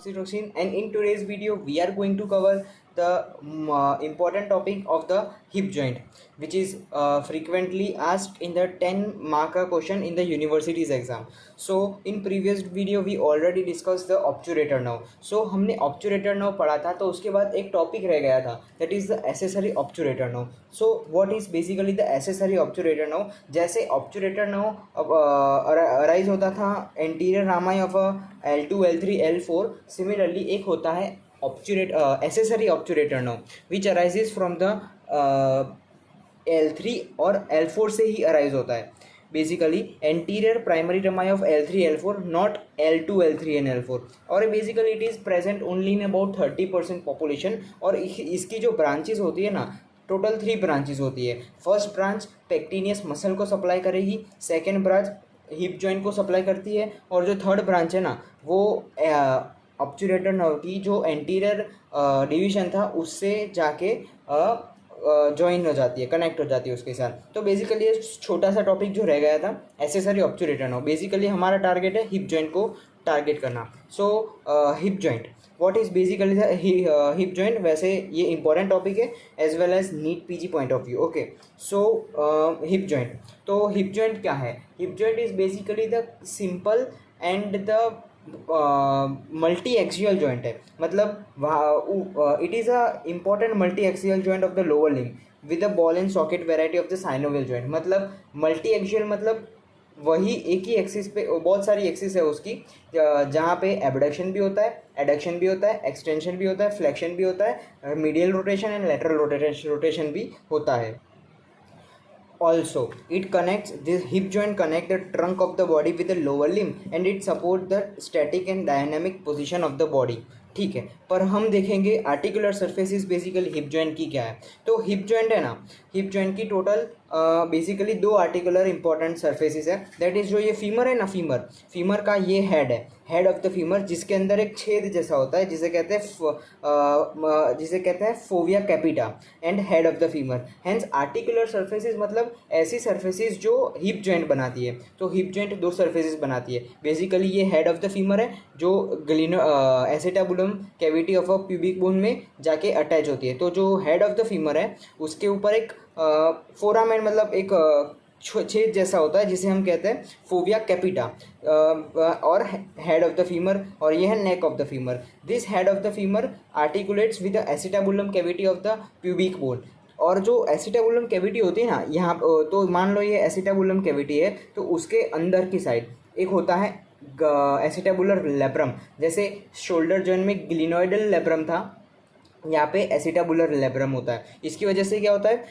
oxytocin, and in today's video we are going to cover the important topic of the hip joint, which is frequently asked in the 10 marker question in the university's exam. So in previous video we already discussed the obturator nerve. So हमने obturator nerve पढ़ा था, तो उसके बाद एक topic रह गया था, that is the accessory obturator nerve. So what is basically the accessory obturator nerve? जैसे obturator nerve अराइज होता था anterior rami of L2, L3, L4. Similarly एक होता है accessory obturator nerve which arises from the L3 और L4 से ही arise होता है. Basically anterior primary Ramai of L3, L4, not L2, L3 and L4. और basically it is present only in about 30% population. और इसकी जो ब्रांचेस होती है ना, टोटल 3 ब्रांचेस होती है. फर्स्ट ब्रांच पेक्टिनियस मसल को सप्लाई करेगी, सेकेंड ब्रांच हिप जॉइंट को सप्लाई करती है, और जो थर्ड ब्रांच है ना वो ऑब्चुरेटर नर्व की जो एंटीरियर डिवीजन था उससे जाके ज्वाइन हो जाती है, कनेक्ट हो जाती है उसके साथ. तो बेसिकली ये छोटा सा टॉपिक जो रह गया था एसेसरी ऑब्चुरेटर नर्व. बेसिकली हमारा टारगेट है हिप जॉइंट को टारगेट करना. So hip joint, what is basically hip joint. वैसे ये इंपॉर्टेंट टॉपिक है as well as NEET PG point of view. Okay, so hip joint. तो हिप जॉइंट क्या है? Hip joint is basically the simple and the multi axial joint है. मतलब it is a important multi axial joint of the lower limb with a ball and socket variety of the synovial joint. मतलब multi axial मतलब वही एक ही axis पे बहुत सारी axis है उसकी, जहाँ पे एबडक्शन भी होता है, एडक्शन भी होता है, एक्सटेंशन भी होता है, फ्लेक्शन भी होता है, medial rotation and lateral rotation भी होता है. Also, it connects, this hip joint connect the trunk of the body with the lower limb and it support the static and dynamic position of the body. ठीक है, पर हम देखेंगे articular surfaces basically hip joint की क्या है. तो hip joint है ना, हिप जॉइंट की total basically 2 articular important surfaces है. दैट इज़ जो ये फीमर है ना, फीमर का ये हेड है, हेड ऑफ द फीमर, जिसके अंदर एक छेद जैसा होता है जिसे कहते हैं fovea capita and head of the femur. Hence articular surfaces मतलब ऐसी सर्फेसिस जो हिप जॉइंट बनाती है. तो हिप जॉइंट 2 सर्फेसिस बनाती है. बेसिकली ये हेड ऑफ द फीमर है जो acetabulum cavity of a pubic bone में जाके अटैच होती है. तो जो हेड ऑफ द फीमर है उसके ऊपर एक फोरामेन मतलब एक छेद जैसा होता है जिसे हम कहते हैं फोविया कैपिटा और हेड ऑफ द फीमर, और ये है neck of the femur. This head of the femur articulates with the acetabulum cavity of the pubic bone. और जो एसिटाबुलम कैविटी होती है ना यहाँ, तो मान लो ये एसिटाबुलम कैविटी है, तो उसके अंदर की साइड एक होता है एसिटाबुलर लेब्रम. जैसे शोल्डर जॉइंट में ग्लिनोइडल लेब्रम था, यहाँ पे एसिटाबुलर लेब्रम होता है. इसकी वजह से क्या होता है,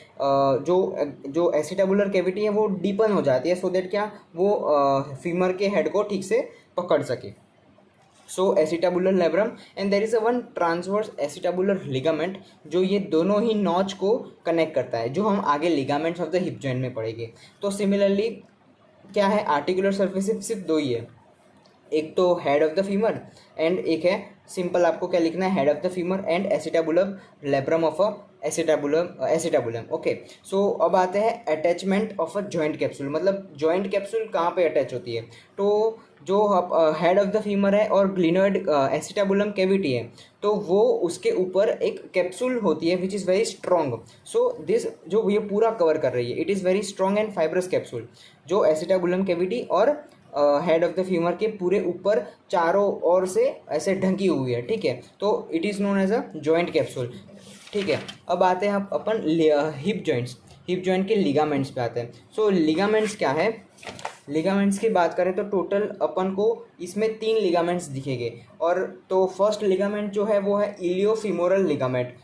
जो एसिटाबुलर कैविटी है वो डीपन हो जाती है, सो दैट क्या वो फीमर के हेड को ठीक से पकड़ सके. So acetabular labrum and there is a one transverse acetabular ligament जो ये दोनों ही नॉच को कनेक्ट करता है, जो हम आगे ligaments of the hip joint में पढ़ेंगे. तो सिमिलरली क्या है, आर्टिकुलर सर्फेसिस सिर्फ 2 ही है, एक तो head of the femur and एक है सिंपल, आपको क्या लिखना है, head of the femur and acetabulum labrum of a acetabulum. Okay, so अब आते हैं attachment of a joint capsule. मतलब जॉइंट कैप्सूल कहाँ पे अटैच होती है. तो जो हेड ऑफ द फीमर है और ग्लिनोइड एसिटाबुलम कैविटी है, तो वो उसके ऊपर एक कैप्सूल होती है which is very strong. So this जो ये पूरा कवर कर रही है, it is very strong and fibrous capsule जो एसिटाबुलम कैविटी और हेड ऑफ द फीमर के पूरे ऊपर चारों ओर से ऐसे ढंकी हुई है. ठीक है, तो it is known as a joint capsule. ठीक है, अब आते हैं अपन हिप जॉइंट्स, हिप जॉइंट के लिगामेंट्स पे आते हैं. सो लिगामेंट्स क्या है, लिगामेंट्स की बात करें तो टोटल अपन को इसमें 3 लिगामेंट्स दिखेंगे. और तो फर्स्ट लिगामेंट जो है वो है इलियोफीमोरल लिगामेंट.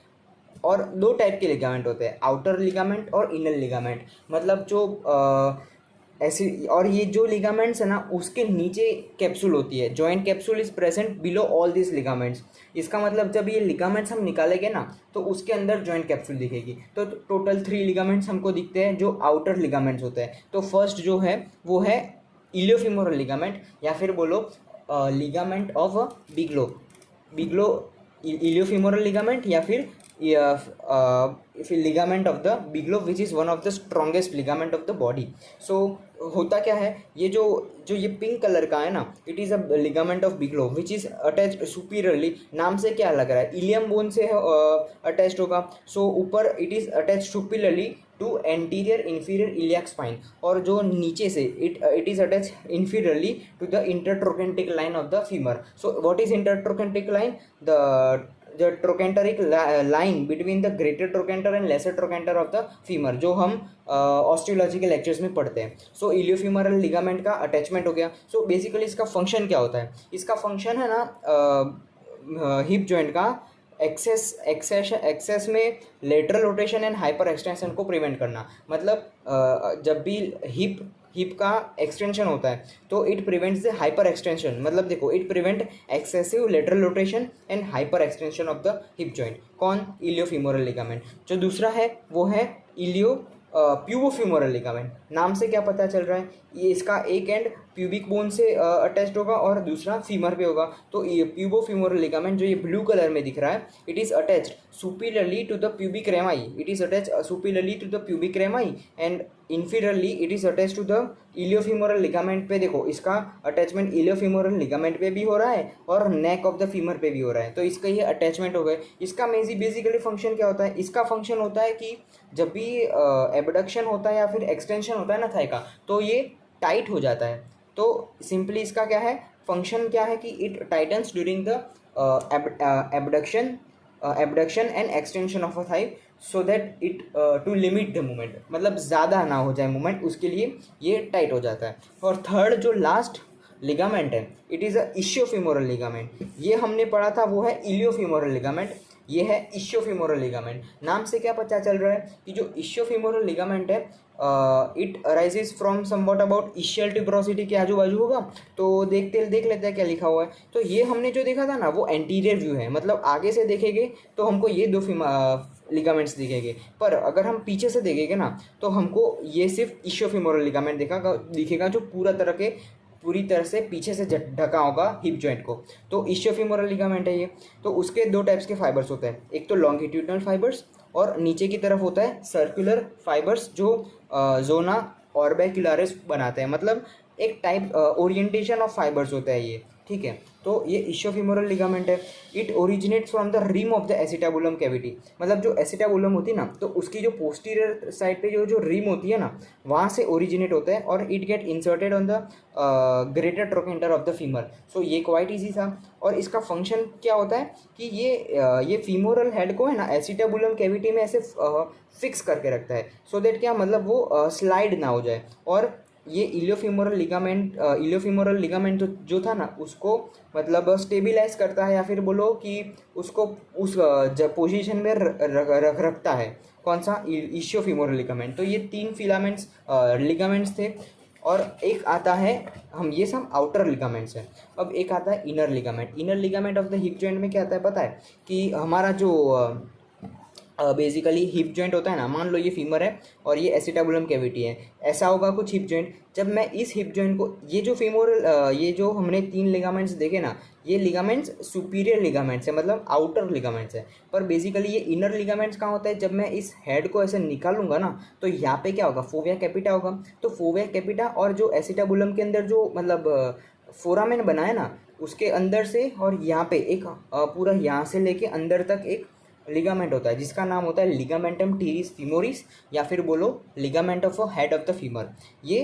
और 2 टाइप के लिगामेंट होते हैं, आउटर लिगामेंट और इनर लिगामेंट. मतलब जो ऐसी, और ये जो लिगामेंट्स है ना उसके नीचे कैप्सूल होती है. Joint capsule is present below all this ligaments. इसका मतलब जब ये लिगामेंट्स हम निकालेंगे ना तो उसके अंदर जॉइंट कैप्सूल दिखेगी. तो टोटल 3 लिगामेंट्स हमको दिखते हैं जो आउटर लिगामेंट्स होते हैं. तो फर्स्ट जो है वो है इलियोफीमोरल लिगामेंट, या फिर बोलो ligament of Bigelow iliofemoral ligament, या फिर ligament of the Bigelow which is one of the strongest ligament of the body. So होता क्या है, ये जो जो ये पिंक कलर का है ना, it is a ligament of Bigelow which is attach superiorly. नाम से क्या लग रहा है, इलियम बोन से अटैच्ड होगा. सो ऊपर it is attach superiorly to anterior inferior iliac spine, और जो नीचे से it is attach inferiorly to the intertrochanteric line of the femur. So what is intertrochanteric line? The trochanteric line between the greater trochanter and lesser trochanter of the femur, जो हम osteology के lectures में पढ़ते हैं. सो इलियोफीमरल ligament का attachment हो गया. So basically इसका फंक्शन क्या होता है? इसका फंक्शन है ना हिप जॉइंट का एक्सेस में lateral rotation and hyper extension को प्रिवेंट करना. मतलब जब भी हिप का एक्सटेंशन होता है तो it prevents the hyper extension. मतलब देखो, it prevent excessive lateral rotation and hyper extension of the hip joint. कौन? इलियोफीमोरल लिगामेंट. जो दूसरा है वो है इलियो प्यूबोफीमोरल लिगामेंट. नाम से क्या पता चल रहा है, ये इसका एक एंड प्यूबिक बोन से अटैच्ड होगा और दूसरा फीमर पे होगा. तो ये प्यूबोफीमोरल लिगामेंट जो ये ब्लू कलर में दिख रहा है, it is attached superiorly to the pubic rami. It is attach superiorly to the pubic rami and inferiorly it is attach to the iliofemoral ligament पे. देखो, इसका अटैचमेंट इलियोफीमोरल लिगामेंट पे भी हो रहा है और नेक ऑफ द फीमर पे भी हो रहा है. तो इसका ये अटैचमेंट हो गए. इसका बेसिकली फंक्शन क्या होता है? इसका फंक्शन होता है कि जब भी एबडक्शन होता है या फिर एक्सटेंशन होता है ना थाई का, तो ये टाइट हो जाता है. तो सिंपली इसका क्या है, फंक्शन क्या है कि it tightens during the abduction and extension of a thigh, so that it to limit the movement. मतलब ज़्यादा ना हो जाए मूवमेंट, उसके लिए ये टाइट हो जाता है. और थर्ड जो लास्ट लिगामेंट है, इट इज़ अ इशियोफीमोरल लिगामेंट. ये हमने पढ़ा था वो है इलियोफीमोरल लिगामेंट. ये है इशियोफीमोरल लिगामेंट. नाम से क्या पता चल रहा है कि जो इशियोफीमोरल लिगामेंट है, it arises from somewhat about essential tuberosity के आजू बाजू होगा. तो देख लेते हैं क्या लिखा हुआ है. तो ये हमने जो देखा था ना, वो एंटीरियर व्यू है. मतलब आगे से देखेंगे तो हमको ये दो लिगामेंट्स दिखेंगे, पर अगर हम पीछे से देखेंगे ना तो हमको ये सिर्फ इशियोफीमोरल लिगामेंट दिखेगा जो पूरी तरह से पीछे से ढका होगा हिप जॉइंट को. तो इशियोफीमोरल लिगामेंट है ये. तो उसके दो टाइप्स के फाइबर्स होते हैं, एक तो लॉन्गिट्यूडनल फाइबर्स और नीचे की तरफ होता है सर्कुलर फाइबर्स जो जोना ऑर्बिकुलरिस बनाते हैं. मतलब एक टाइप ओरिएंटेशन ऑफ फाइबर्स होता है ये. ठीक है, तो ये इशियोफीमोरल लिगामेंट है. It originates from the rim of the acetabulum cavity. मतलब जो एसिटाबुलम होती है ना, तो उसकी जो पोस्टीरियर साइड पे जो रिम होती है ना, वहाँ से ओरिजिनेट होता है और it get inserted on the greater trochanter of the femur. So ये क्वाइट ईजी था. और इसका फंक्शन क्या होता है कि ये फीमोरल हेड को है ना एसिटाबुलम कैविटी में ऐसे फिक्स करके रखता है, सो दैट क्या मतलब वो स्लाइड ना हो जाए. और ये इलियोफीमोरल लिगामेंट जो था ना, उसको मतलब स्टेबिलाइज करता है, या फिर बोलो कि उसको उस पोजीशन में रखता है. कौन सा? इशियोफीमोरल लिगामेंट. तो ये तीन लिगामेंट्स थे. और एक आता है, हम ये सब आउटर लिगामेंट्स हैं. अब एक आता है inner ligament of the hip joint में क्या आता है पता है? कि हमारा जो बेसिकली हिप जॉइंट होता है ना, मान लो ये फीमर है और ये एसिटाबुलम कैविटी है, ऐसा होगा कुछ हिप जॉइंट. जब मैं इस हिप जॉइंट को, ये जो हमने तीन लिगामेंट्स देखे ना, ये लिगामेंट्स सुपीरियर लिगामेंट्स है, मतलब आउटर लिगामेंट्स है. पर बेसिकली ये इनर लिगामेंट्स कहाँ होता है? जब मैं इस हेड को ऐसे निकालूंगा ना, तो यहाँ पे क्या होगा? फोविया कैपिटा होगा. तो फोविया कैपिटा और जो एसिटाबुलम के अंदर जो मतलब फोरामेन बना है ना, उसके अंदर से और यहाँ पे एक पूरा यहाँ से लेके अंदर तक एक लिगामेंट होता है जिसका नाम होता है लिगामेंटम टीरिस फीमोरिस, या फिर बोलो ligament of head of the femur. ये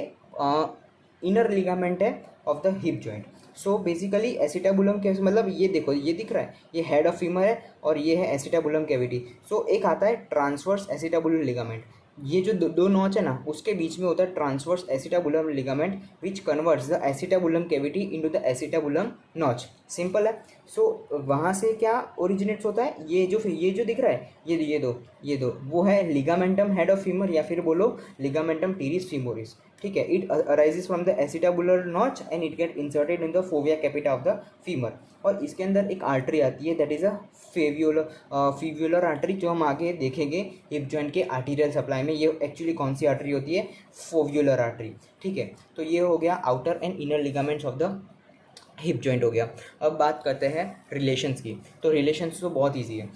इनर लिगामेंट है of the hip joint. So basically acetabulum के मतलब ये देखो, ये दिख रहा है, ये हेड ऑफ फीमर है और ये है एसिटाबुलम कैविटी. सो एक आता है ट्रांसवर्स एसिटाबुलर लिगामेंट. ये जो दो नॉच है ना, उसके बीच में होता है transverse acetabulum ligament which converts the acetabulum cavity into the acetabulum notch. Simple है. सो वहाँ से क्या ओरिजिनेट्स होता है? ये जो दिख रहा है, ये दो वो है लिगामेंटम हेड ऑफ फीमर, या फिर बोलो लिगामेंटम टीरिस फीमोरिस. ठीक है, it arises from the acetabular notch and it get inserted in the fovea capita of the femur. और इसके अंदर एक आर्टरी आती है, दैट इज़ अ फीव्यूलर आर्टरी, जो हम आगे देखेंगे हिप जॉइंट के आर्टीरियल सप्लाई में. ये एक्चुअली कौन सी आर्टरी होती है? फोव्यूलर आर्टरी. ठीक है, तो ये हो गया outer and inner ligaments of the hip joint हो गया. अब बात करते हैं रिलेशंस की. तो रिलेशंस तो बहुत ईजी है.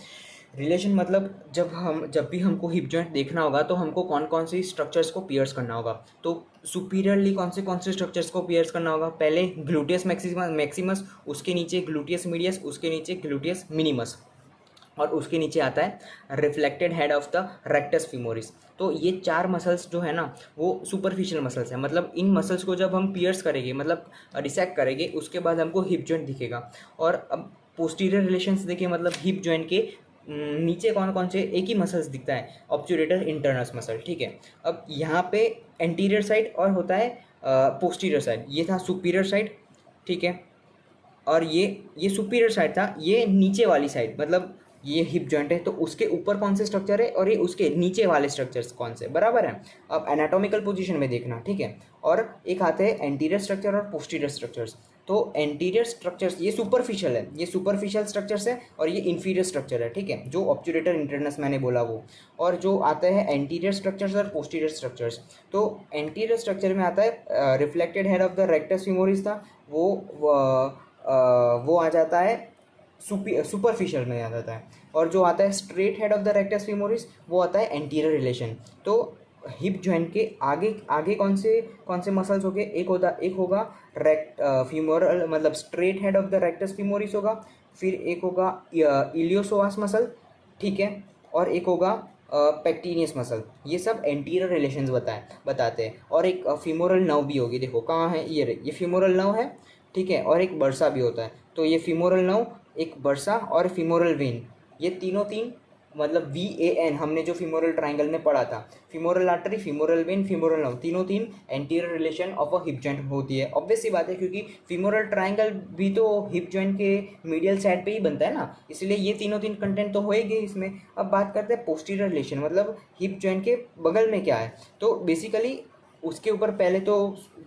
रिलेशन मतलब जब भी हमको हिप जॉइंट देखना होगा तो हमको कौन कौन सी स्ट्रक्चर्स को पियर्स करना होगा। तो सुपीरियरली कौन से स्ट्रक्चर्स को पियर्स करना होगा, पहले ग्लूटियस मैक्सिमस, उसके नीचे ग्लूटियस मीडियस, उसके नीचे ग्लूटियस मिनिमस, और उसके नीचे आता है reflected head of the rectus femoris. तो ये चार मसल्स जो है ना वो सुपरफिशियल मसल्स हैं। मतलब इन मसल्स को जब हम पियर्स करेंगे, मतलब डिसेक्ट करेंगे, उसके बाद हमको हिप जॉइंट दिखेगा। और अब पोस्टीरियर रिलेशंस देखिए, मतलब हिप जॉइंट के नीचे कौन कौन से एक ही मसल्स दिखता है, ऑब्चुरेटर इंटरनस मसल, ठीक है। अब यहाँ पे एंटीरियर साइड और होता है पोस्टीरियर साइड, ये था सुपीरियर साइड, ठीक है। और ये सुपीरियर साइड था, ये नीचे वाली साइड, मतलब ये हिप जॉइंट है तो उसके ऊपर कौन से स्ट्रक्चर है और ये उसके नीचे वाले स्ट्रक्चर्स कौन से, बराबर है। अब एनाटॉमिकल पोजीशन में देखना, ठीक है। और एक आते हैं एंटीरियर स्ट्रक्चर और पोस्टीरियर स्ट्रक्चर्स। तो एंटीरियर स्ट्रक्चर्स ये सुपरफिशियल है, ये सुपरफिशियल स्ट्रक्चर्स है, और ये इंफीरियर स्ट्रक्चर है, ठीक है, जो ऑब्चुरेटर इंटरनस मैंने बोला वो। और जो आता है एंटीरियर स्ट्रक्चर्स और पोस्टीरियर स्ट्रक्चर्स, तो एंटीरियर स्ट्रक्चर में आता है reflected head of the rectus femoris था, वो आ जाता है सुपरफिशियल में आ जाता है। और जो आता है straight head of the rectus femoris, वो आता है एंटीरियर रिलेशन। तो हिप जॉइंट के आगे आगे कौन से मसल्स हो गए, एक होगा रेक्ट फीमोरल, मतलब straight head of the rectus femoris होगा, फिर एक होगा इलियोसोआस मसल, ठीक है, और एक होगा पेक्टिनियस मसल। ये सब एंटीरियर रिलेशंस बताते हैं। और एक फीमोरल नर्व भी होगी, देखो कहाँ है, ये फीमोरल नर्व है, ठीक है, और एक बर्सा भी होता है। तो ये फीमोरल नर्व, एक बर्सा और फीमोरल वेन, ये तीन मतलब VAN, हमने जो फीमोरल ट्राइंगल में पढ़ा था, femoral artery, femoral vein, femoral nerve, तीन anterior relation of a hip joint होती है। ऑब्वियस सी बात है, क्योंकि फीमोरल ट्राइंगल भी तो हिप जॉइंट के मीडियल साइड पे ही बनता है ना, इसलिए ये तीन कंटेंट तो होएंगे इसमें। अब बात करते हैं पोस्टीरियर रिलेशन, मतलब हिप जॉइंट के बगल में क्या है। तो बेसिकली उसके ऊपर पहले तो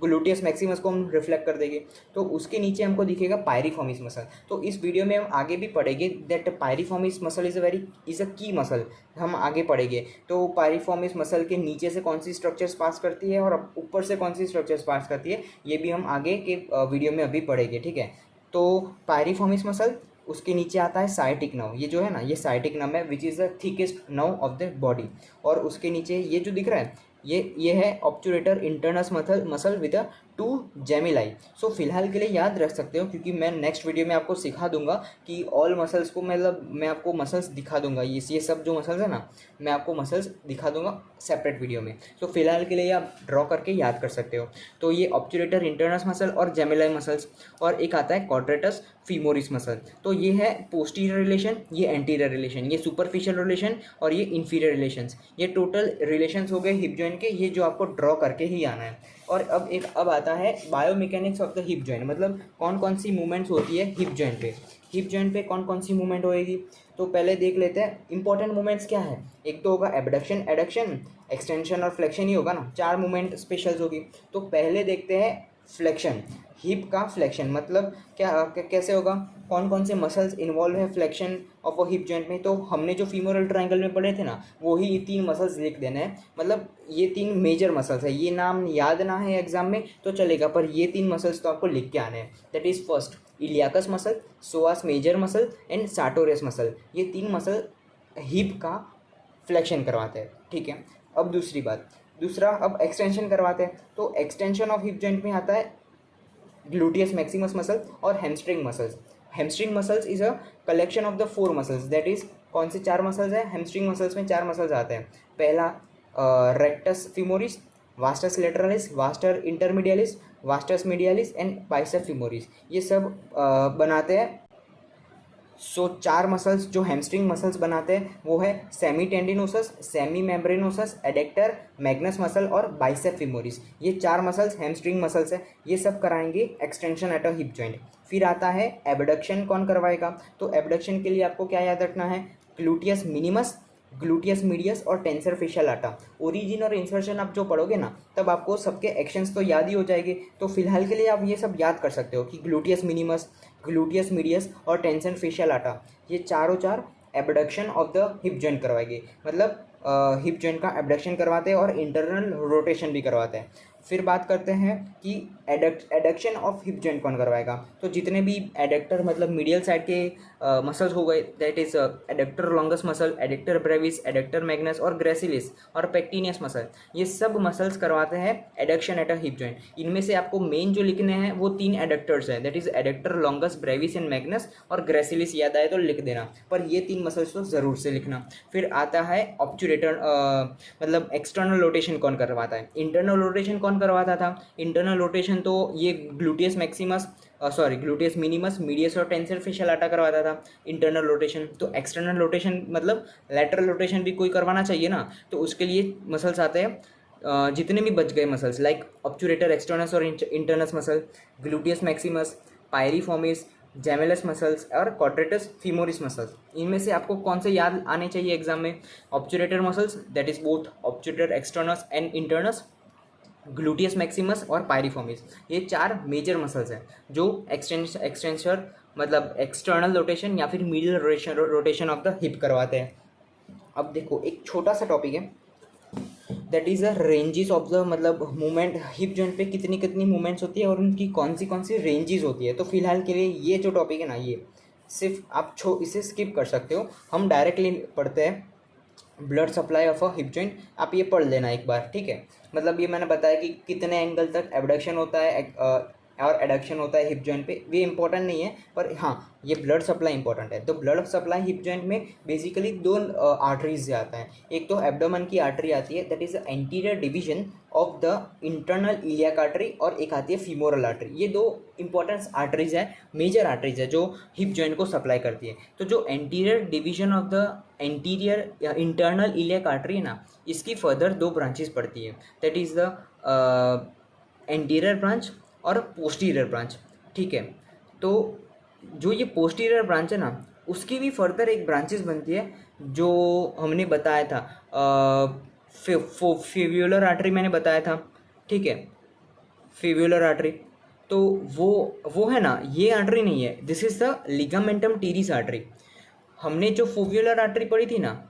ग्लूटियस मैक्सिमस को हम रिफ्लेक्ट कर देंगे, तो उसके नीचे हमको दिखेगा पायरिफॉर्मिस मसल। तो इस वीडियो में हम आगे भी पढ़ेंगे that piriformis muscle is a key muscle, हम आगे पढ़ेंगे। तो पायरिफॉर्मिस मसल के नीचे से कौन सी स्ट्रक्चर्स पास करती है और ऊपर से कौन सी स्ट्रक्चर्स पास करती है, ये भी हम आगे के वीडियो में अभी पढ़ेंगे, ठीक है। तो पायरिफॉर्मिस मसल, उसके नीचे आता है साइटिक नर्व, ये जो है ना ये साइटिक नर्व है which is the thickest nerve of the body. और उसके नीचे ये जो दिख रहा है, ये है ऑब्चुरेटर इंटरनस मसल विद अ 2 जेमिलाई। सो फिलहाल के लिए याद रख सकते हो, क्योंकि मैं नेक्स्ट वीडियो में आपको सिखा दूंगा कि ऑल मसल्स को, मतलब मैं आपको मसल्स दिखा दूंगा, ये सब जो मसल्स है ना, मैं आपको मसल्स दिखा दूंगा सेपरेट वीडियो में। तो फिलहाल के लिए आप ड्रॉ करके याद कर सकते हो। तो ये ऑब्चुरेटर इंटरनस मसल और जेमिलाई मसल्स, और एक आता है क्वाड्रेटस फीमोरिस मसल। तो ये है पोस्टीरियर रिलेशन, ये एंटीरियर रिलेशन, ये सुपरफिशियल रिलेशन और ये इंफीरियर रिलेशंस। ये टोटल रिलेशंस हो गए हिप जॉइंट के, ये जो आपको ड्रॉ करके ही आना है। और अब आता है biomechanics of the hip joint, मतलब कौन कौन सी मूवमेंट्स होती है हिप जॉइंट पे। हिप जॉइंट पे कौन कौन सी मूवमेंट होएगी, तो पहले देख लेते हैं इंपॉर्टेंट मूवमेंट्स क्या है। एक तो होगा एबडक्शन, एडक्शन, एक्सटेंशन और फ्लेक्शन ही होगा ना, 4 मूवमेंट स्पेशल्स होगी। तो पहले देखते हैं फ्लेक्शन, हिप का फ्लेक्शन मतलब कैसे होगा, कौन कौन से मसल्स इन्वॉल्व है flexion of a hip joint में। तो हमने जो फीमोरल ट्रायंगल में पढ़े थे ना, वही ये 3 मसल्स लिख देने हैं, मतलब ये 3 मेजर मसल्स है। ये नाम याद ना है एग्जाम में तो चलेगा, पर ये 3 मसल्स तो आपको लिख के आने हैं। That is first iliacus muscle, psoas major muscle and sartorius muscle. ये 3 मसल हिप का फ्लेक्शन करवाते हैं, ठीक है। अब दूसरा अब एक्सटेंशन करवाते हैं। तो एक्सटेंशन ऑफ हिप जॉइंट में आता है ग्लूटियस मैक्सिमस मसल और hamstring muscles. Hamstring muscles is a collection of the 4 muscles, that is कौन से 4 मसल्स हैं, हैमस्ट्रिंग मसल्स में 4 मसल्स आते हैं। पहला rectus femoris, vastus lateralis, vastus intermedialis, vastus medialis and biceps femoris, ये सब बनाते हैं। सो 4 मसल्स जो हैमस्ट्रिंग मसल्स बनाते हैं वो है semi tendinosus, semi membranosus, adductor, magnus muscle और बाइसेप फिमोरिस। ये 4 मसल्स हैमस्ट्रिंग मसल्स है, ये सब कराएंगे extension at a hip joint. फिर आता है एबडक्शन, कौन करवाएगा, तो एबडक्शन के लिए आपको क्या याद रखना है, ग्लूटियस मिनिमस, ग्लूटियस मीडियस और टेंसर फेशियल आटा। ओरिजिन और इंसर्शन आप जो पढ़ोगे ना, तब आपको सबके एक्शंस तो याद ही हो जाएंगे। तो फिलहाल के लिए आप ये सब याद कर सकते हो कि ग्लूटियस मिनिमस, ग्लूटियस मीडियस और टेंसन फेशियल आटा, ये चार abduction of the hip joint करवाएंगे। मतलब हिप जॉइंट का एबडक्शन करवाते हैं और इंटरनल रोटेशन भी करवाते हैं। फिर बात करते हैं कि एडक्शन ऑफ हिप जॉइंट कौन करवाएगा। तो जितने भी एडक्टर मतलब मीडियल साइड के मसल्स हो गए, that is adductor longus muscle, adductor Brevis, adductor Magnus और ग्रेसिलिस और पेक्टिनियस मसल, ये सब मसल्स करवाते हैं adduction eight a hip joint. इनमें से आपको मेन जो लिखने हैं वो 3 एडक्टर्स हैं, that is adductor longus, Brevis and Magnus और ग्रेसिलिस। याद आए तो लिख देना, पर ये 3 मसल्स तो ज़रूर से लिखना। फिर आता है ऑब्चुरेटर, मतलब एक्सटर्नल रोटेशन कौन करवाता है। इंटरनल रोटेशन कौन करवाता था? इंटरनल रोटेशन तो ये gluteus Maximus, gluteus minimus, medius और टेंसर फेशियल करवाता था इंटरनल रोटेशन। तो एक्सटर्नल रोटेशन मतलब लैटरल रोटेशन भी कोई करवाना चाहिए ना, तो उसके लिए मसल्स आते हैं जितने भी बच गए मसल्स लाइक ऑब्चुरेटर एक्सटर्नस और internus muscle, gluteus maximus, piriformis, gemellus muscles और क्वाड्रेटस फीमोरिस मसल्स। इनमें से आपको कौन से याद आने चाहिए एग्जाम में? Obturator muscles, that is both obturator externus and internus, gluteus maximus और पायरिफॉर्मिस। ये 4 मेजर मसल्स हैं जो एक्सटेंसर मतलब एक्सटर्नल रोटेशन या फिर medial rotation of the hip करवाते हैं। अब देखो एक छोटा सा टॉपिक है, that is a ranges of the मतलब मूवमेंट। हिप जॉइंट पे कितनी कितनी मूवमेंट्स होती है और उनकी कौन सी रेंजेस होती है। तो फिलहाल के लिए ये जो टॉपिक है ना, ये सिर्फ आप इसे स्किप कर सकते हो। हम डायरेक्टली पढ़ते हैं blood supply of a hip joint. आप ये पढ़ लेना एक बार, ठीक है। मतलब ये मैंने बताया कि कितने एंगल तक एबडक्शन होता है और एडक्शन होता है हिप जॉइंट पे, ये इंपॉर्टेंट नहीं है, पर हाँ ये ब्लड सप्लाई इंपॉर्टेंट है। तो ब्लड सप्लाई हिप जॉइंट में बेसिकली 2 आर्टरीज से आता है। एक तो एब्डोमेन की आर्टरी आती है, that is the anterior division of the internal iliac artery, और एक आती है फीमोरल आर्टरी। ये 2 इंपॉर्टेंट आर्टरीज है, मेजर आर्टरीज है जो हिप जॉइंट को सप्लाई करती है। तो जो anterior division of the anterior या इंटरनल इलियाक आर्टरी है ना, इसकी फर्दर 2 ब्रांचेस पड़ती है, that is the anterior branch और पोस्टीरियर ब्रांच, ठीक है। तो जो ये पोस्टीरियर ब्रांच है ना, उसकी भी फर्दर एक ब्रांचेस बनती है जो हमने बताया था, फिब्युलर आर्टरी मैंने बताया था, ठीक है, फिब्युलर आर्टरी। तो वो है ना, ये आर्टरी नहीं है, this is the ligamentum teres artery. हमने जो फोव्युलर आर्टरी पढ़ी थी ना,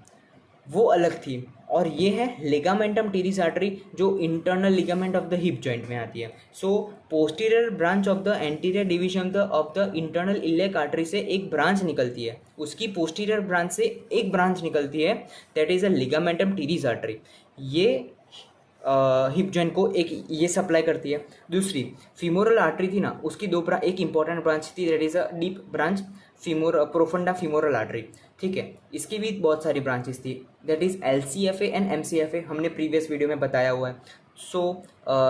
वो अलग थी, और ये है लिगामेंटम टीरिस आर्टरी जो internal ligament of the hip joint में आती है। सो posterior branch of the anterior division of the internal iliac artery से एक ब्रांच निकलती है, उसकी पोस्टीरियर ब्रांच से एक ब्रांच निकलती है, that is a ligamentum teres artery. ये हिप जॉइंट को एक ये सप्लाई करती है। दूसरी फीमोरल आर्टरी थी ना, उसकी एक इंपॉर्टेंट ब्रांच थी, that is a deep branch profunda femoral artery, ठीक है। इसकी भी बहुत सारी ब्रांचेस थी, that is LCFA and MCFA, हमने प्रीवियस वीडियो में बताया हुआ है। सो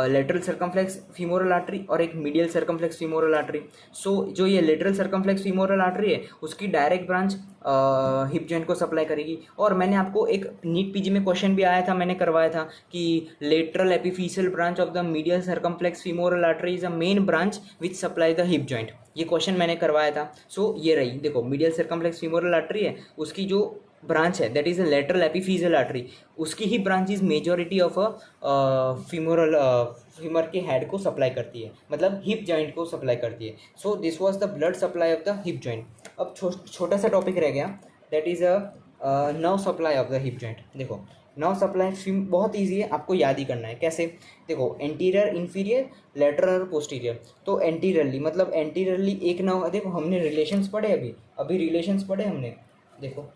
लेटरल सर्कमफ्लेक्स फीमोरल आर्टरी और एक मीडियल सर्कमफ्लेक्स फीमोरल आर्टरी। सो जो ये लेटरल सर्कमफ्लेक्स फीमोरल आर्टरी है, उसकी डायरेक्ट ब्रांच हिप जॉइंट को सप्लाई करेगी। और मैंने आपको एक नीट PG में क्वेश्चन भी आया था, मैंने करवाया था कि lateral epiphyseal branch of the medial circumflex femoral artery is a main branch which supply the hip joint. ये क्वेश्चन मैंने करवाया था। सो ये रही, देखो मीडियल सर्कमफ्लेक्स फीमोरल आर्टरी है, उसकी जो ब्रांच है that is a lateral epiphyseal artery, उसकी ही branch is majority of a femur के हेड को सप्लाई करती है, मतलब हिप जॉइंट को सप्लाई करती है। So this was the blood supply of the hip joint. अब छोटा सा टॉपिक रह गया, that is a nerve supply of the hip joint. देखो नर्व सप्लाई बहुत ईजी है, आपको याद ही करना है। कैसे? देखो एंटीरियर, इन्फीरियर, लेटरल और पोस्टीरियर। तो एंटीरियरली मतलब एंटीरियरली एक नर्व, देखो हमने रिलेशंस पढ़े, अभी रिलेशंस पढ़े हमने, देखो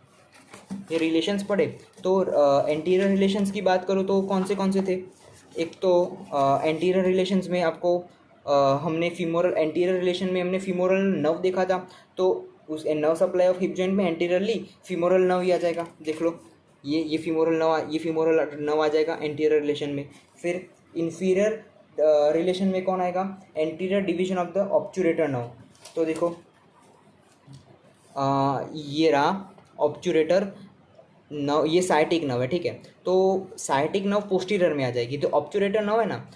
ये रिलेशंस पढ़े। तो एंटीरियर रिलेशंस की बात करूँ तो कौन से थे? एक तो एंटीरियर रिलेशंस में आपको हमने फीमोरल, एंटीरियर रिलेशन में हमने फीमोरल नर्व देखा था, तो उस nerve supply of hip joint में एंटीरियरली फीमोरल नर्व ही आ जाएगा। देख लो ये फीमोरल नर्व आ जाएगा एंटीरियर रिलेशन में। फिर इन्फीरियर रिलेशन में कौन आएगा? Anterior division of the obturator nerve. तो देखो ये रहा ऑब्चुरेटर नर्व, ये साइटिक नर्व है, ठीक है। तो साइटिक नर्व पोस्टीरियर में आ जाएगी। तो ऑब्चुरेटर नर्व है ना,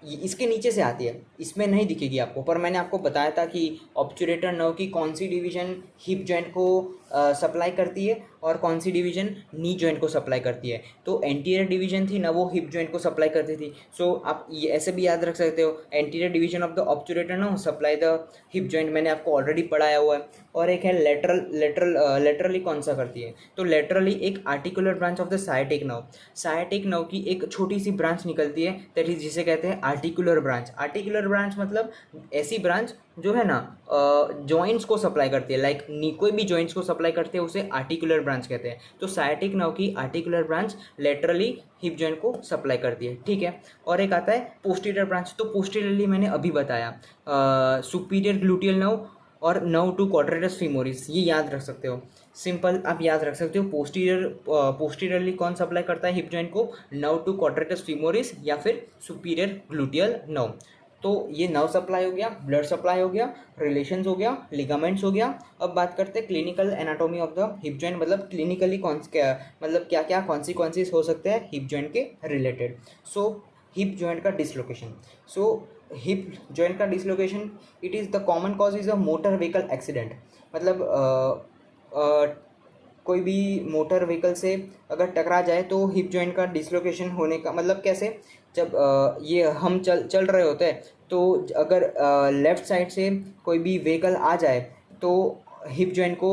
इसके नीचे से आती है, इसमें नहीं दिखेगी आपको, पर मैंने आपको बताया था कि ऑब्चुरेटर नर्व की कौन सी डिवीजन हिप जॉइंट को सप्लाई करती है और कौन सी डिवीजन नी जॉइंट को सप्लाई करती है। तो एंटीरियर डिवीजन थी ना वो हिप जॉइंट को सप्लाई करती थी। सो आप ये ऐसे भी याद रख सकते हो, एंटीरियर डिवीजन ऑफ द ऑब्चुरेटर ना सप्लाई द हिप जॉइंट, मैंने आपको ऑलरेडी पढ़ाया हुआ है। और एक है लेटरली कौन सा करती है, तो लेटरली एक articular branch of the sciatic nerve, sciatic nerve की एक छोटी सी ब्रांच निकलती है, दैट इज जिसे कहते हैं आर्टिकुलर ब्रांच। आर्टिकुलर ब्रांच मतलब ऐसी ब्रांच जो है ना जॉइंट्स को सप्लाई करती है, लाइक कोई भी जॉइंट्स को सप्लाई करते हैं उसे आर्टिकुलर ब्रांच कहते हैं। तो साइटिक नर्व की articular branch laterally hip joint को सप्लाई करती है, ठीक है। और एक आता है पोस्टीरियर ब्रांच, तो पोस्टीरियरली मैंने अभी बताया सुपीरियर ग्लूटियल नर्व और नर्व टू क्वाड्रेटस फीमोरिस, ये याद रख सकते हो। सिंपल आप याद रख सकते हो, पोस्टीरियरली कौन सप्लाई करता है हिप जॉइंट को, नर्व टू क्वाड्रेटस फीमोरिस या फिर सुपीरियर ग्लूटियल नर्व। तो ये नर्व सप्लाई हो गया, ब्लड सप्लाई हो गया, रिलेशंस हो गया, लिगामेंट्स हो गया। अब बात करते हैं clinical anatomy of the hip joint, मतलब क्लिनिकली क्या क्या कॉन्सिक्वेंसेस हो सकते हैं हिप जॉइंट के रिलेटेड। सो हिप जॉइंट का डिसलोकेशन, सो हिप जॉइंट का dislocation it is the common cause is a motor vehicle accident. मतलब कोई भी मोटर व्हीकल से अगर टकरा जाए तो हिप जॉइंट का डिसलोकेशन होने का मतलब कैसे, जब ये हम चल रहे होते हैं तो अगर लेफ़्ट साइड से कोई भी व्हीकल आ जाए तो हिप जॉइंट को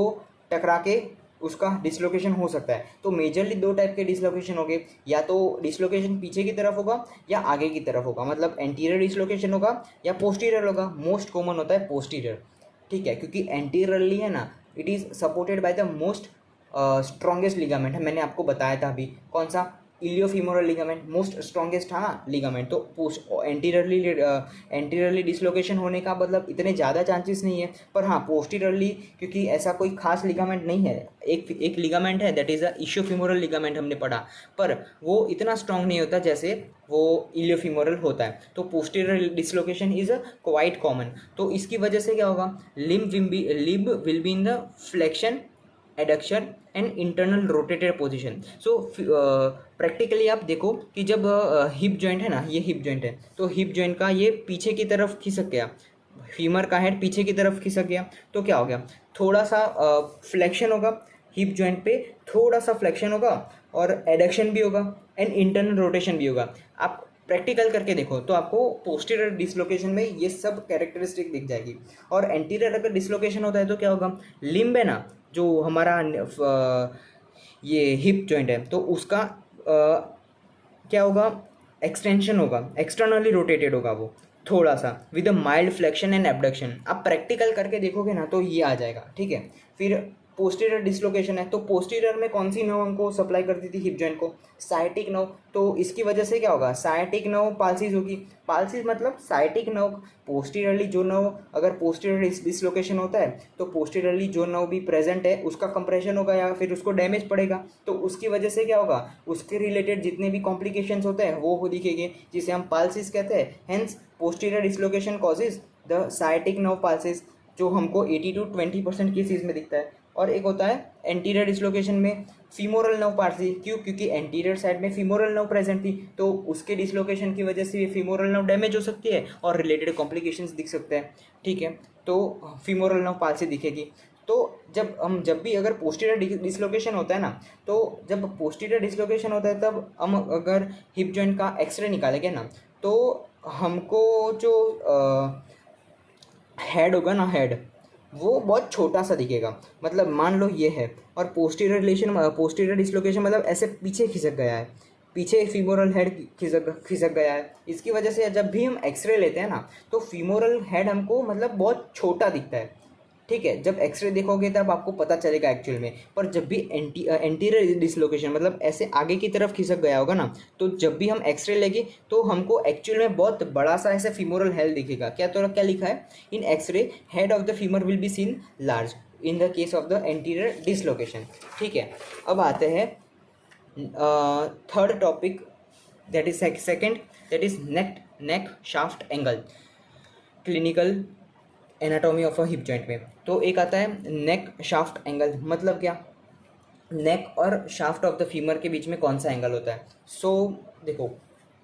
टकरा के उसका डिसलोकेशन हो सकता है। तो मेजरली दो टाइप के डिसलोकेशन हो गए, या तो डिसलोकेशन पीछे की तरफ होगा या आगे की तरफ होगा, मतलब एंटीरियर डिसलोकेशन होगा या पोस्टीरियर होगा। मोस्ट कॉमन होता है पोस्टीरियर, ठीक है, क्योंकि एंटीरियरली है ना it is supported by the most strongest ligament है, मैंने आपको बताया था अभी कौन सा, इलियोफीमोरल लिगामेंट, मोस्ट स्ट्रॉन्गेस्ट था ना लिगामेंट। तो एंटीरियरली डिसलोकेशन होने का मतलब इतने ज़्यादा चांसेस नहीं है, पर हाँ पोस्टीरियरली क्योंकि ऐसा कोई खास लिगामेंट नहीं है, एक लिगामेंट है दैट इज़ अ इशियोफीमोरल लिगामेंट हमने पढ़ा, पर वो इतना स्ट्रॉन्ग नहीं होता जैसे वो इलियोफीमोरल होता है। तो posterior dislocation is a quite common. तो इसकी वजह से क्या होगा, limb will be in the flexion, adduction and internal rotated position. So practically आप देखो कि जब हिप जॉइंट है ना, ये हिप जॉइंट है, तो हिप जॉइंट का ये पीछे की तरफ खिसक गया, फीमर का हेड पीछे की तरफ खिसक गया, तो क्या हो गया, थोड़ा सा फ्लेक्शन होगा हिप जॉइंट पे, थोड़ा सा फ्लेक्शन होगा और एडक्शन भी होगा एंड इंटरनल रोटेशन भी होगा। आप प्रैक्टिकल करके देखो तो आपको पोस्टीरियर डिसलोकेशन में ये सब कैरेक्टरिस्टिक दिख जाएगी। और एंटीरियर अगर डिसलोकेशन होता है तो क्या होगा, लिम्ब है ना जो हमारा ये हिप जॉइंट है, तो उसका क्या होगा, एक्सटेंशन होगा, एक्सटर्नली रोटेटेड होगा वो थोड़ा सा with a mild flexion and abduction. आप प्रैक्टिकल करके देखोगे ना तो ये आ जाएगा, ठीक है। फिर पोस्टीरियर डिसलोकेशन है, तो पोस्टीरियर में कौन सी नर्व हमको सप्लाई करती थी हिप जॉइंट को, साइटिक नर्व। तो इसकी वजह से क्या होगा, साइटिक नर्व पाल्सीज होगी। पाल्सीज मतलब साइटिक नर्व पोस्टीरियरली जो नर्व, अगर पोस्टीरियर डिसलोकेशन होता है तो पोस्टीरियरली जो नर्व भी प्रेजेंट है उसका कंप्रेशन होगा या फिर उसको डैमेज पड़ेगा, तो उसकी वजह से क्या होगा, उसके रिलेटेड जितने भी कॉम्प्लिकेशंस होते हैं वो दिखेंगे, जिसे हम पाल्सीज कहते हैं। Hence posterior dislocation causes the sciatic nerve palsies, जो हमको 80 to 20% केसेस में दिखता है। और एक होता है एंटीरियर डिसलोकेशन में फीमोरल नर्व पाल्सी, क्यों, क्योंकि एंटीरियर साइड में फीमोरल नर्व प्रेजेंट थी, तो उसके डिसलोकेशन की वजह से फीमोरल नर्व डैमेज हो सकती है और रिलेटेड कॉम्प्लिकेशंस दिख सकते हैं, ठीक है। तो फीमोरल नर्व पाल्सी दिखेगी। तो जब भी अगर पोस्टीरियर डिसलोकेशन होता है ना, तो जब पोस्टीरियर डिसलोकेशन होता है तब हम अगर हिप जॉइंट का एक्सरे निकालेंगे ना, तो हमको जो हेड होगा ना, हेड वो बहुत छोटा सा दिखेगा। मतलब मान लो ये है और पोस्टीरियर डिसलोकेशन मतलब ऐसे पीछे खिसक गया है, पीछे फीमोरल हेड खिसक गया है। इसकी वजह से जब भी हम एक्सरे लेते हैं ना तो फीमोरल हेड हमको मतलब बहुत छोटा दिखता है, ठीक है। जब एक्सरे देखोगे तब आपको पता चलेगा एक्चुअल में। पर जब भी एंटीरियर डिसलोकेशन मतलब ऐसे आगे की तरफ खिसक गया होगा ना, तो जब भी हम एक्सरे लेंगे तो हमको एक्चुअल में बहुत बड़ा सा ऐसे फीमोरल हेड दिखेगा। क्या लिखा है in X-ray, head of the femur will be seen large in the case of the anterior dislocation, ठीक है। अब आते हैं third topic, that is second, that is neck shaft angle, clinical anatomy of a hip joint में। तो एक आता है नेक शाफ्ट एंगल, मतलब क्या, नेक और शाफ्ट ऑफ द फीमर के बीच में कौन सा एंगल होता है। सो देखो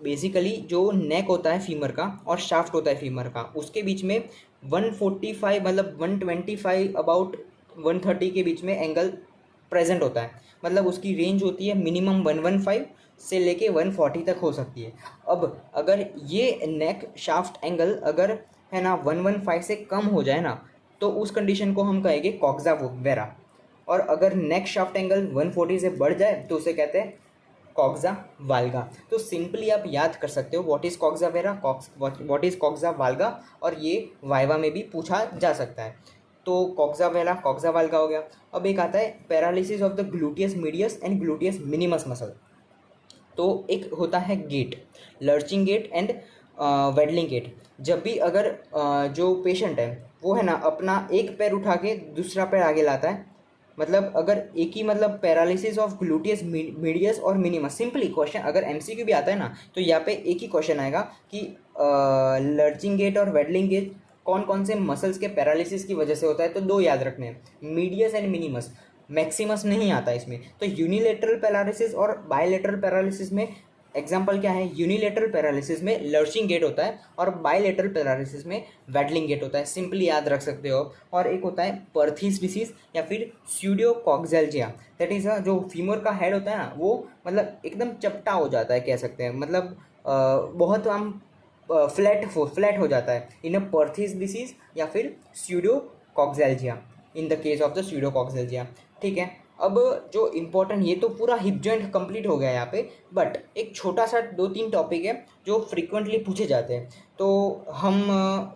बेसिकली जो नेक होता है फीमर का और शाफ्ट होता है फीमर का, उसके बीच में 145 मतलब 125 अबाउट 130 के बीच में एंगल प्रेजेंट होता है, मतलब उसकी रेंज होती है मिनिमम 115 से लेके 140 तक हो सकती है। अब अगर ये नेक शाफ्ट एंगल अगर है ना 115 से कम हो जाए ना, तो उस कंडीशन को हम कहेंगे कॉक्सा वेरा। और अगर नेक शाफ्ट एंगल 140 से बढ़ जाए तो उसे कहते हैं कॉक्सा वाल्गा। तो सिंपली आप याद कर सकते हो what is coxa vara, what is coxa valga, और ये वाइवा में भी पूछा जा सकता है। तो कॉक्सा वेरा कॉक्सा वाल्गा हो गया। अब एक आता है paralysis of the gluteus medius and gluteus minimus muscle. तो एक होता है gait, lurching gait and waddling gait. जब भी अगर जो पेशेंट है वो है ना अपना एक पैर उठा के दूसरा पैर आगे लाता है, मतलब अगर एक ही मतलब पैरालिसिस ऑफ ग्लूटियस मीडियस और मिनिमस। सिंपली क्वेश्चन अगर एमसीक्यू भी आता है ना तो यहाँ पे एक ही क्वेश्चन आएगा कि लर्चिंग गेट और वेडलिंग गेट कौन कौन से मसल्स के पैरालिसिस की वजह से होता है, तो दो याद रखने हैं, मीडियस एंड मिनिमस। मैक्सिमस नहीं आता इसमें। तो यूनिलेटरल पैरालिसिस और बायलेटरल पैरालिसिस में एग्जाम्पल क्या है, यूनिलेटरल पैरालिसिस में लर्चिंग गेट होता है और बायलेटरल पैरालिसिस में वेडलिंग गेट होता है, सिंपली याद रख सकते हो। और एक होता है परथीस डिसीज या फिर स्यूडोकॉक्सैल्जिया, दैट इज जो फीमर का हेड होता है ना वो मतलब एकदम चपटा हो जाता है, कह सकते हैं मतलब बहुत हम फ्लैट हो जाता है इन अ परथीस डिसीज या फिर pseudocoxalgia, in the case of the pseudocoxalgia. ठीक है। अब जो इम्पोर्टेंट, ये तो पूरा हिप जॉइंट कंप्लीट हो गया यहाँ पे, बट एक छोटा सा 2-3 टॉपिक है जो फ्रिक्वेंटली पूछे जाते हैं, तो हम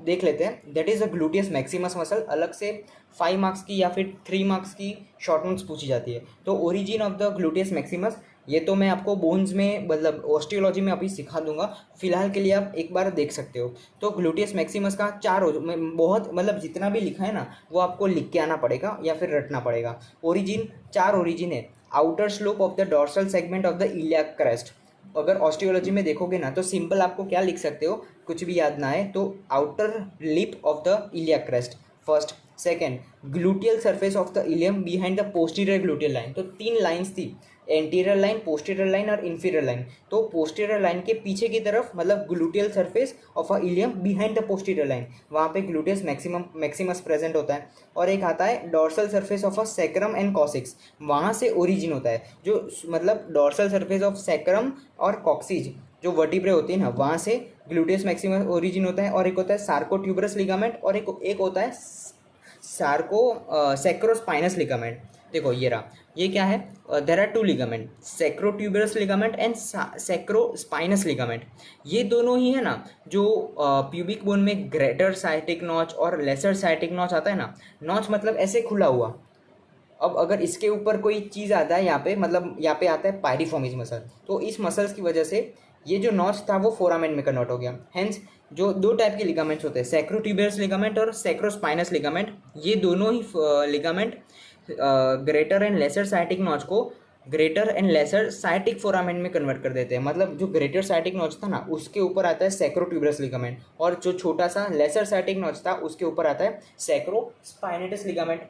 देख लेते हैं। That is a gluteus Maximus muscle, अलग से 5 मार्क्स की या फिर 3 मार्क्स की शॉर्ट नोट्स पूछी जाती है। तो origin of the gluteus Maximus, ये तो मैं आपको बोन्स में मतलब ऑस्टियोलॉजी में अभी सिखा दूंगा, फिलहाल के लिए आप एक बार देख सकते हो। तो ग्लूटियस मैक्सिमस का बहुत मतलब जितना भी लिखा है ना वो आपको लिख के आना पड़ेगा या फिर रटना पड़ेगा। ओरिजिन 4 ओरिजिन है। Outer slope of the dorsal segment of the iliac crest. अगर ऑस्टियोलॉजी में देखोगे ना तो सिंपल आपको क्या लिख सकते हो, कुछ भी याद ना आए तो outer lip of the iliac crest first. Second, gluteal surface of the ilium behind the posterior gluteal line. तो 3 लाइन्स थी, एंटीरियर लाइन, पोस्टीरियर लाइन और इंफीरियर लाइन। तो पोस्टीरियर लाइन के पीछे की तरफ मतलब gluteal surface of a ilium behind the posterior line, वहाँ पे ग्लूटियस मैक्सिमस प्रेजेंट होता है। और एक आता है dorsal surface of a sacrum and coccyx, वहाँ से ओरिजिन होता है, जो मतलब डॉर्सल सरफेस ऑफ सैक्रम और कॉक्सिज जो वर्टिब्रे होती है ना वहाँ से ग्लूटियस मैक्सिमस ओरिजिन होता है। और एक होता है सार्कोट्यूबरस लिगामेंट और एक होता है सैक्रोस्पाइनस लिगामेंट। देखो ये रहा, ये क्या है, there are 2 ligament, sacrotuberous ligament and sacrospinous ligament. ये दोनों ही है ना जो प्यूबिक बोन में ग्रेटर साइटिक नॉच और लेसर साइटिक नॉच आता है ना, नॉच मतलब ऐसे खुला हुआ। अब अगर इसके ऊपर कोई चीज़ आता है यहाँ पे, मतलब यहाँ पे आता है पायरिफॉर्मिस मसल, तो इस मसल्स की वजह से ये जो नॉच था वो फोरामेन में कन्वर्ट हो गया। हेंस जो 2 टाइप के लिगामेंट्स होते हैं, सैक्रोट्यूबरस लिगामेंट और सैक्रोस्पाइनस लिगामेंट, ये दोनों ही ligament greater and lesser sciatic notch को greater and lesser sciatic foramen में कन्वर्ट कर देते हैं। मतलब जो ग्रेटर साइटिक नॉच था ना उसके ऊपर आता है सैक्रोट्यूबरस लिगामेंट, और जो छोटा सा लेसर साइटिक नॉच था उसके ऊपर आता है सैक्रोस्पाइनेटस लिगामेंट।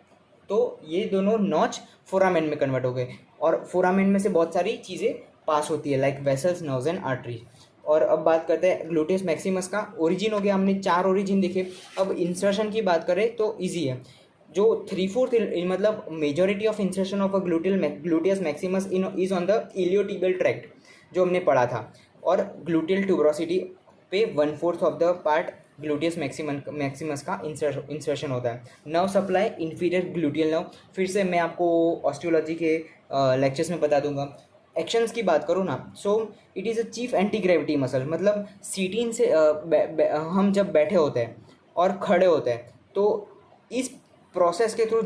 तो ये दोनों नॉच फोरामेन में कन्वर्ट हो गए, और फोरामेन में से बहुत सारी चीज़ें पास होती है like vessels, nerves and arteries. और अब बात करते हैं ग्लूटियस मैक्सिमस का। ओरिजिन हो गया, हमने 4 ओरिजिन देखे। अब इंसर्शन की बात करें तो इजी है। जो 3/4 मतलब majority of insertion of a gluteus Maximus in is on the iliotibial tract, जो हमने पढ़ा था। और ग्लूटियल ट्यूबरोसिटी पे 1/4 of the part gluteus Maximus का इंसर्शन होता है। Nerve supply inferior gluteal nerve, फिर से मैं आपको ऑस्टियोलॉजी के लेक्चर्स में बता दूंगा। एक्शंस की बात करूँ ना, so it is a chief anti gravity muscle. मतलब सीटीन से हम जब बैठे होते हैं और खड़े होते हैं तो इस प्रोसेस के थ्रू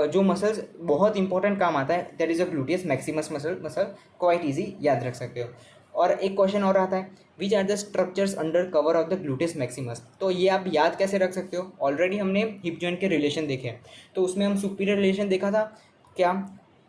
जो मसल्स बहुत इंपॉर्टेंट काम आता है, that is a gluteus Maximus muscle quite easy याद रख सकते हो। और एक क्वेश्चन और आता है, which are the structures under cover of the gluteus maximus. तो ये आप याद कैसे रख सकते हो, ऑलरेडी हमने हिप जॉइंट के रिलेशन देखे हैं, तो उसमें हम सुपीरियर रिलेशन देखा था, क्या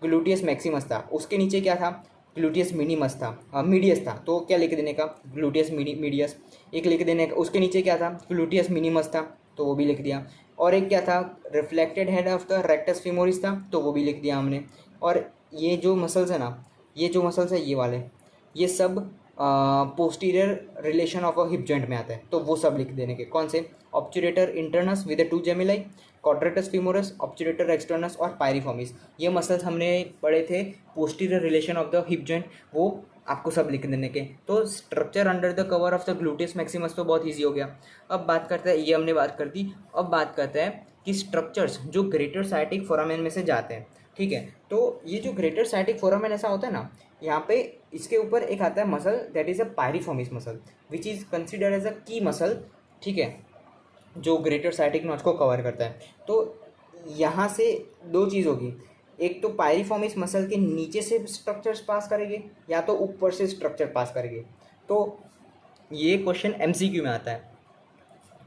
ग्लूटियस मैक्सिमस था, उसके नीचे क्या था, ग्लूटियस मिनिमस था, मीडियस था, तो क्या लिख देने का, ग्लूटियस मीडियस। एक लिख देने का, उसके नीचे क्या था, ग्लूटियस मिनिमस था, तो वो भी लिख दिया। और एक क्या था, reflected head of the rectus femoris था, तो वो भी लिख दिया हमने। और ये जो मसल्स है ना, ये जो मसल्स है ये वाले, ये सब posterior relation of a hip joint में आता है, तो वो सब लिख देने के। कौन से? ऑब्चुरेटर इंटरनस विद 2 जेमिलाई, क्वाड्रेटस फीमोरस, ऑब्चुरेटर एक्सटर्नस और पायरिफॉर्मिस। ये मसल्स हमने पढ़े थे posterior relation of the hip joint, वो आपको सब लिख देने के। तो structure under the cover of the gluteus maximus तो बहुत ईजी हो गया। अब बात करते हैं, ये हमने बात कर दी। अब बात करते हैं कि स्ट्रक्चर्स जो ग्रेटर साइटिक फोरामेन में से जाते हैं, ठीक है। तो ये जो ग्रेटर साइटिक फोरामेन ऐसा होता है ना, यहाँ पे इसके ऊपर एक आता है muscle, that is a piriformis muscle which is considered as a key muscle, ठीक है, जो ग्रेटर साइटिक नॉच को कवर करता है। तो यहाँ से दो चीज़ होगी, एक तो पायरिफॉर्मिस मसल के नीचे से स्ट्रक्चर्स पास करेंगे या तो ऊपर से स्ट्रक्चर पास करेंगे। तो ये क्वेश्चन एमसीक्यू में आता है।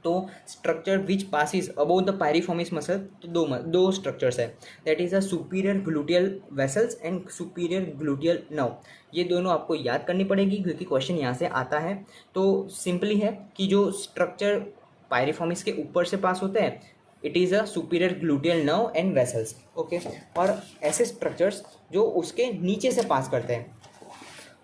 तो structure which passes above the piriformis muscle, तो दो स्ट्रक्चर्स है, that is a superior gluteal vessels and superior gluteal nerve. ये दोनों आपको याद करनी पड़ेगी क्योंकि क्वेश्चन यहाँ से आता है। तो सिंपली है कि जो स्ट्रक्चर पायरिफॉर्मिस के ऊपर से पास होता है, it is a superior gluteal nerve and vessels, okay. और ऐसे स्ट्रक्चर्स जो उसके नीचे से पास करते हैं,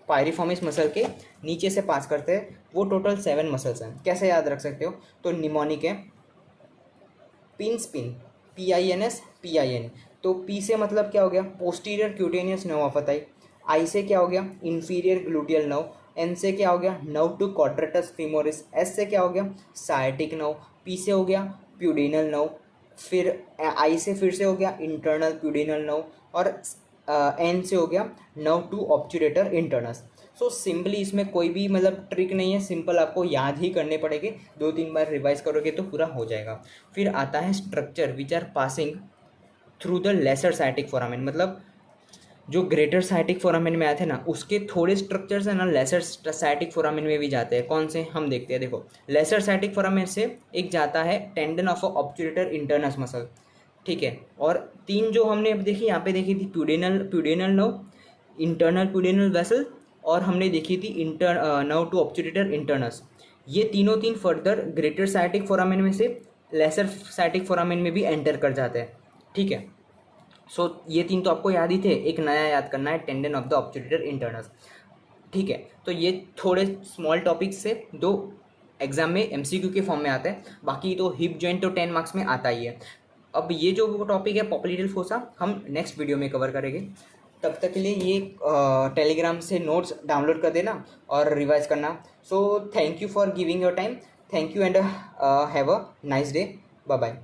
पायरिफॉर्मिस मसल के नीचे से पास करते हैं, वो टोटल 7 मसल्स हैं। कैसे याद रख सकते हो? तो निमोनिक है, पिन स्पिन, PINS PIN। तो P से मतलब क्या हो गया? Posterior cutaneous nerve of thigh. I से क्या हो गया? Inferior gluteal nerve. N से क्या हो गया? Nerve to quadratus femoris. S से क्या हो गया? Sciatic nerve. P से हो गया प्यूडिनल नर्व। फिर I से फिर से हो गया इंटरनल प्यूडिनल नर्व। और N से हो गया nerve to obturator internus. So simply इसमें कोई भी मतलब ट्रिक नहीं है, सिंपल आपको याद ही करने पड़ेंगे। 2-3 बार रिवाइज करोगे तो पूरा हो जाएगा। फिर आता है structure which are passing through the lesser sciatic foramen, मतलब जो ग्रेटर साइटिक फोरामेन में आए थे ना, उसके थोड़े स्ट्रक्चर्स है ना लेसर साइटिक फोरामेन में भी जाते हैं। कौन से? हम देखते हैं। देखो, लेसर साइटिक फोरामेन से एक जाता है टेंडन ऑफ ऑब्चुरेटर इंटरनस मसल, ठीक है। और 3 जो हमने अब देखी, यहाँ पे देखी थी प्यूडिनल नर्व, इंटरनल प्यूडिनल वेसल, और हमने देखी थी नर्व टू ऑब्चुरेटर इंटरनस। ये तीन फर्दर ग्रेटर साइटिक फोरामेन में से लेसर साइटिक फोरामेन में भी एंटर कर जाते हैं, ठीक है। सो ये 3 तो आपको याद ही थे, एक नया याद करना है, टेंडन ऑफ द ऑब्चुरेटर इंटरनस, ठीक है। तो ये थोड़े स्मॉल टॉपिक्स से 2 एग्जाम में MCQ के फॉर्म में आता है। बाकी तो हिप जॉइंट तो 10 मार्क्स में आता ही है। अब ये जो टॉपिक है पोप्लीटेल फोसा, हम नेक्स्ट वीडियो में कवर करेंगे। तब तक के लिए ये टेलीग्राम से नोट्स डाउनलोड कर देना और रिवाइज करना। So thank you for giving your time, thank you and have a nice day, bye bye.